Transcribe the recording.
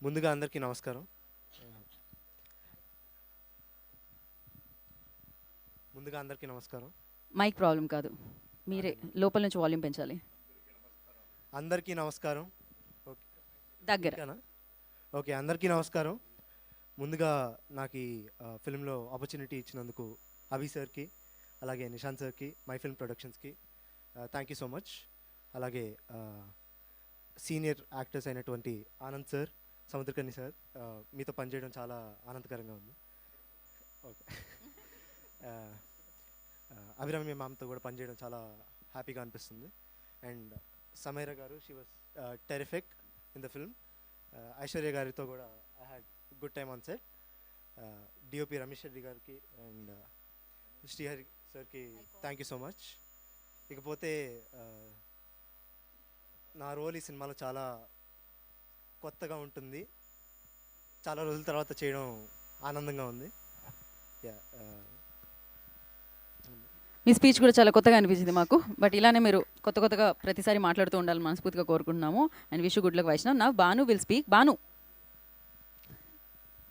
ముందుగా అందరికీ నమస్కారం. ముందుగా అందరికీ నమస్కారం. మైక్ ప్రాబ్లం కాదు, మీరే లోపల నుంచి వాల్యూమ్ పెంచాలి. అందరికీ నమస్కారం. దగ్గర. ఓకే, అందరికీ నమస్కారం. ముందుగా నాకు ఈ ఫిల్మ్లో ఆపర్చునిటీ ఇచ్చినందుకు అభి సార్కి, అలాగే నిశాంత్ సార్కి, మై ఫిల్మ్ ప్రొడక్షన్స్కి థ్యాంక్ యూ సో మచ్. అలాగే సీనియర్ యాక్టర్స్ అయినటువంటి ఆనంద్ సార్, సముద్రకని సార్, మీతో పనిచేయడం చాలా ఆనందకరంగా ఉంది. ఓకే, అభిరామి మ్యామ్తో కూడా పనిచేయడం చాలా హ్యాపీగా అనిపిస్తుంది. అండ్ సమైరా గారు, she was terrific in the film. Aishwarya గారితో కూడా I had good time on set. DOP Ramesh Reddy గారికి అండ్ శ్రీహరి సార్కి థ్యాంక్ యూ సో మచ్. ఇకపోతే నా రోల్ ఈ సినిమాలో చాలా కొత్తగా ఉంటుంది, చాలా రోజుల తర్వాత చేయడం ఆనందంగా ఉంది. మీ స్పీచ్ కూడా చాలా కొత్తగా అనిపించింది మాకు. బట్ ఇలానే మీరు కొత్తగా ప్రతిసారి మాట్లాడుతూ ఉండాలని మనస్ఫూర్తిగా కోరుకుంటున్నాము. And wish good luck Vaishnav. Now Bhanu will speak. Bhanu.